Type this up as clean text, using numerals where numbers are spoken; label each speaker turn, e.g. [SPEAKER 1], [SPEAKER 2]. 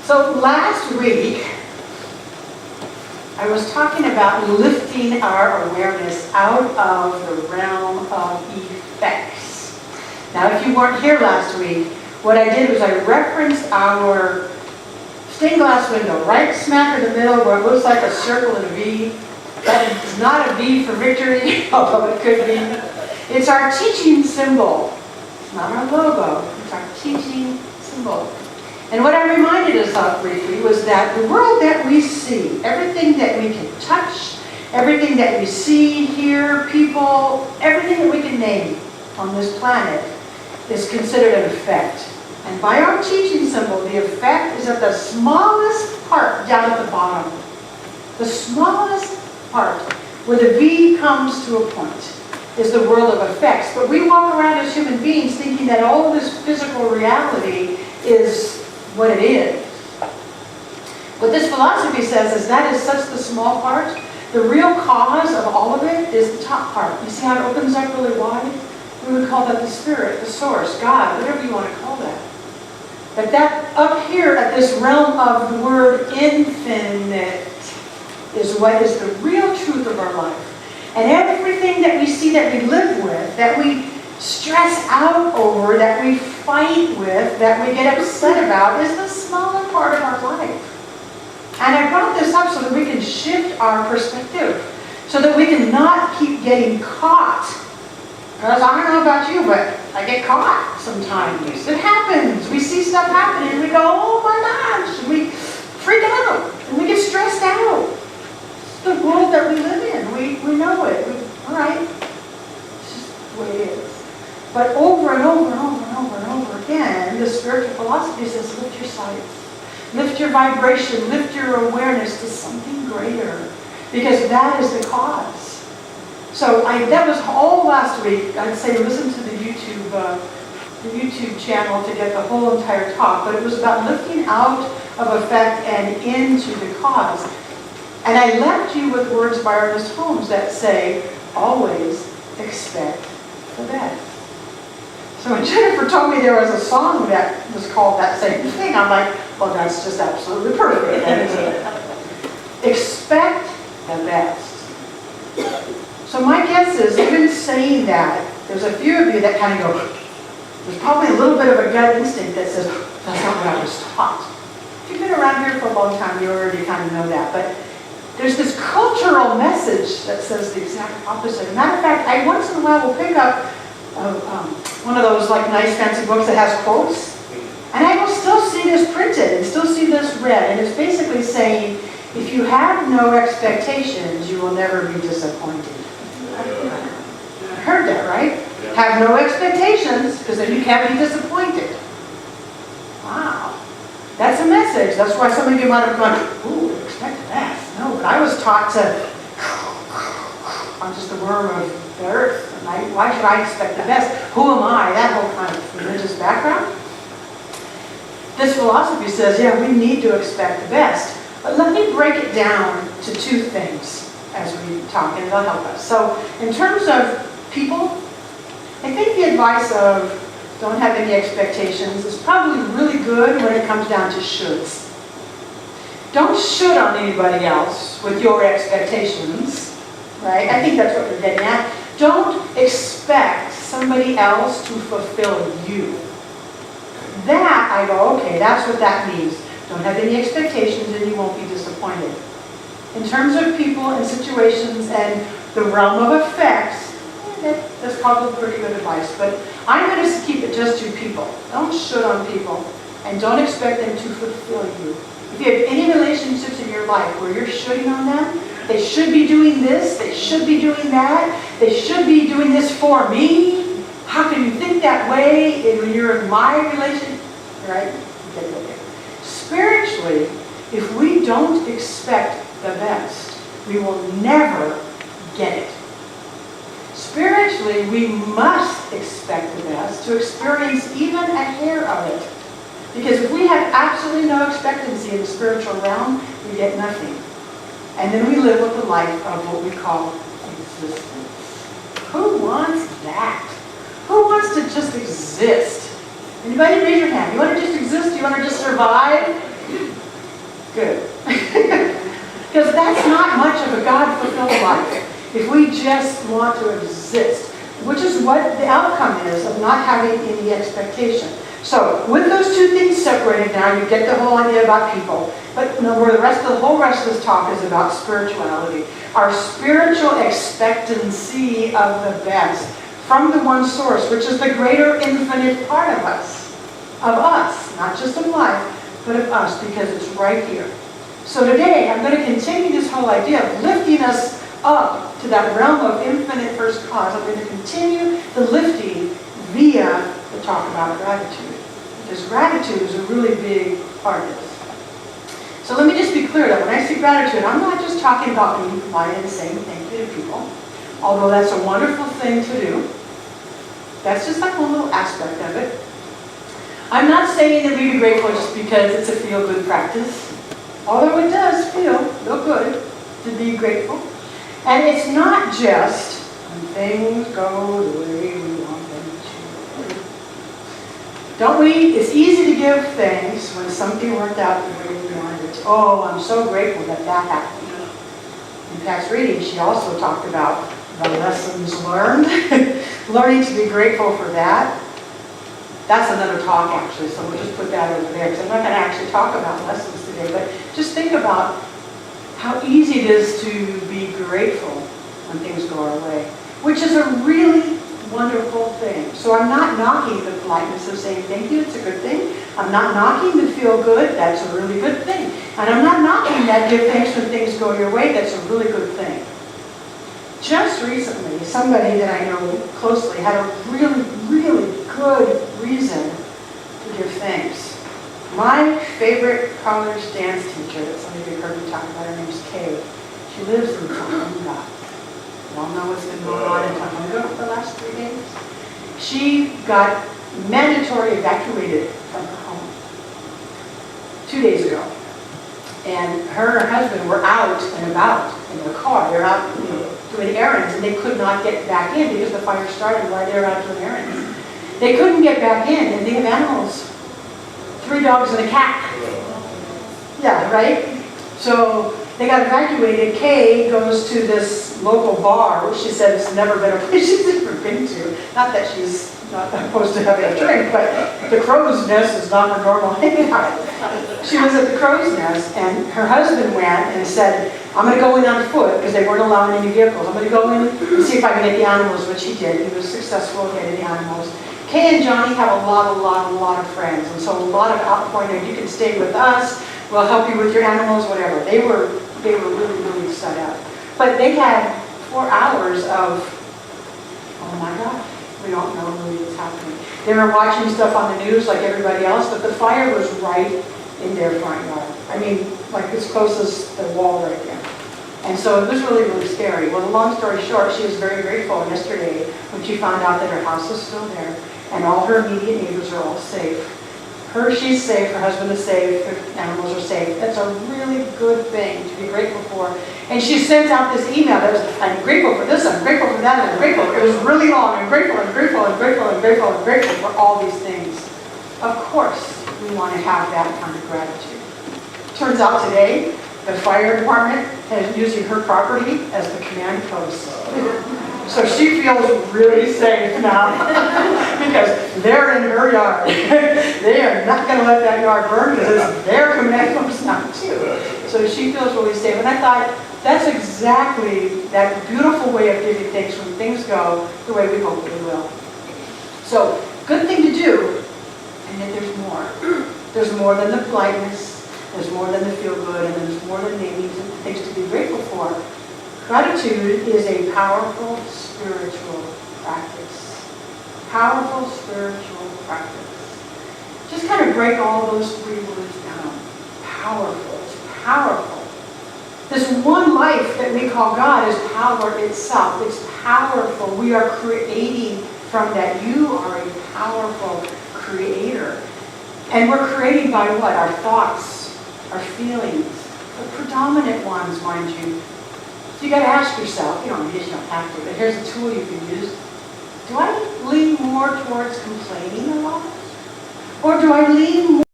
[SPEAKER 1] So last week, I was talking about lifting our awareness out of the realm of effects. Now, if you weren't here last week, what I did was I referenced our stained glass window, right smack in the middle where it looks like a circle and a V. That is not a V for victory, although it could be. It's our teaching symbol. It's not our logo, it's our teaching symbol. And what I reminded us of briefly was that the world that we see, everything that we can touch, everything that we see, hear, people, everything that we can name on this planet is considered an effect. And by our teaching symbol, the effect is at the smallest part down at the bottom. The smallest part, where the V comes to a point, is the world of effects. But we walk around as human beings thinking that all of this physical reality is what it is. What this philosophy says is that is such the small part. The real cause of all of it is the top part. You see how it opens up really wide? We would call that the spirit, the source, God, whatever you want to call that. But that up here at this realm of the word infinite is what is the real truth of our life. And everything that we see, that we live with, that we stress out over, that we fight with, that we get upset about, is the smaller part of our life. And I brought this up so that we can shift our perspective, so that we can not keep getting caught. Because I don't know about you, but I get caught sometimes. It happens. We see stuff happening and we go, oh my gosh, and we freak out and we get stressed out. It's the world that we live in. We know it. All right. It's just the way it is. But over and over and over and over and over again, the spiritual philosophy says, lift your sights, lift your vibration, lift your awareness to something greater, because that is the cause. So that was all last week. I'd say listen to the YouTube channel to get the whole entire talk, but it was about lifting out of effect and into the cause. And I left you with words by Ernest Holmes that say, always expect the best. So when Jennifer told me there was a song that was called that same thing, I'm like, well, that's just absolutely perfect. Expect the best. So my guess is, even saying that, there's a few of you that kind of go, there's probably a little bit of a gut instinct that says, that's not what I was taught. If you've been around here for a long time, you already kind of know that. But there's this cultural message that says the exact opposite. As a matter of fact, I once in a while will pick up one of those like nice fancy books that has quotes, and I will still see this printed and still see this read, and it's basically saying, if you have no expectations, you will never be disappointed. I heard that, right? Yeah. Have no expectations, because then you can't be disappointed. Wow. That's a message. That's why some of you might have gone, ooh, expect that. No, but I was taught to, I'm just a worm of the earth. And why should I expect the best? Who am I? That whole kind of religious background. This philosophy says, yeah, we need to expect the best. But let me break it down to two things as we talk, and it'll help us. So, in terms of people, I think the advice of don't have any expectations is probably really good when it comes down to shoulds. Don't should on anybody else with your expectations, right? I think that's what you're getting at. Don't expect somebody else to fulfill you. That, I go, okay, that's what that means. Don't have any expectations and you won't be disappointed. In terms of people and situations and the realm of effects, that's probably pretty good advice. But I'm going to keep it just to people. Don't should on people and don't expect them to fulfill you. If you have any relationships in your life where you're shoulding on them, they should be doing this, they should be doing that, they should be doing this for me. How can you think that way when you're in my relationship? Right? Okay. Spiritually, if we don't expect the best, we will never get it. Spiritually, we must expect the best to experience even a hair of it. Because if we have absolutely no expectancy in the spiritual realm, we get nothing. And then we live with the life of what we call existence. Who wants that? Who wants to just exist? Anybody raise your hand? You want to just exist? You want to just survive? Good. Because that's not much of a God-fulfilled life. If we just want to exist, which is what the outcome is of not having any expectation. So, with those two things separated now, you get the whole idea about people. But no, where the whole rest of this talk is about spirituality. Our spiritual expectancy of the best from the one source, which is the greater infinite part of us, not just of life, but of us, because it's right here. So today, I'm going to continue this whole idea of lifting us up to that realm of infinite first cause. I'm going to continue the lifting via the talk about gratitude. Because gratitude is a really big part of this. So let me just be clear that when I say gratitude, I'm not just talking about being polite and saying thank you to people, although that's a wonderful thing to do. That's just like one little aspect of it. I'm not saying that we be grateful just because it's a feel-good practice, although it does feel good to be grateful. And it's not just when things go the way we want them to. Don't we? It's easy to give thanks when something worked out the way we wanted it to. Oh, I'm so grateful that that happened. In Pat's reading, she also talked about the lessons learned. Learning to be grateful for that. That's another talk, actually, so we'll just put that over there, because I'm not going to actually talk about lessons today, but just think about how easy it is to be grateful when things go our way, which is a really wonderful thing. So I'm not knocking the politeness of saying thank you, it's a good thing. I'm not knocking the feel good, that's a really good thing. And I'm not knocking that give thanks when things go your way, that's a really good thing. Just recently, somebody that I know closely had a really, really good reason to give thanks. My favorite college dance teacher that some of you heard me talk about, her name is Kay. She lives in Toowoomba. You all know what's been going on in Toowoomba for the last 3 days? She got mandatory evacuated from her home 2 days ago. And her and her husband were out and about in their car. They're out doing errands, and they could not get back in because the fire started while they were out doing errands. They couldn't get back in, and they have animals. 3 dogs and a cat. Yeah, right? So they got evacuated. Kay goes to this local bar, which she said has never been a place she's ever been to. Not that she's not opposed to having a drink, but the Crow's Nest is not her normal hangout. She was at the Crow's Nest, and her husband went and said, I'm going to go in on foot, because they weren't allowing any vehicles. I'm going to go in and see if I can get the animals, which he did. He was successful in getting the animals. Kay and Johnny have a lot of friends, and so a lot of outpouring. You can stay with us, we'll help you with your animals, whatever. They were really, really set up. But they had 4 hours of, oh my gosh, we don't know really what's happening. They were watching stuff on the news like everybody else, but the fire was right in their front yard. I mean, like as close as the wall right there. And so it was really, really scary. Well, the long story short, she was very grateful yesterday when she found out that her house was still there and all her immediate neighbors are all safe. She's safe, her husband is safe, her animals are safe. That's a really good thing to be grateful for. And she sent out this email that was, I'm grateful for this, I'm grateful for that, I'm grateful. It was really long. I'm grateful, I'm grateful, I'm grateful, I'm grateful, I'm grateful for all these things. Of course, we want to have that kind of gratitude. Turns out today, the fire department is using her property as the command post. So she feels really safe now because they're in her yard. They are not going to let that yard burn because it's their command post now too. So she feels really safe. And I thought, that's exactly that beautiful way of giving thanks when things go the way we hope they will. So, good thing to do, and yet there's more. There's more than the politeness, there's more than the feel good, and there's more than the things to be grateful for. Gratitude is a powerful spiritual practice. Powerful spiritual practice. Just kind of break all those 3 words down. Powerful. It's powerful. This one life that we call God is power itself. It's powerful. We are creating from that. You are a powerful creator. And we're creating by what? Our thoughts, our feelings. The predominant ones, mind you. So you got to ask yourself, you don't have to, but here's a tool you can use. Do I lean more towards complaining a lot? Or do I lean more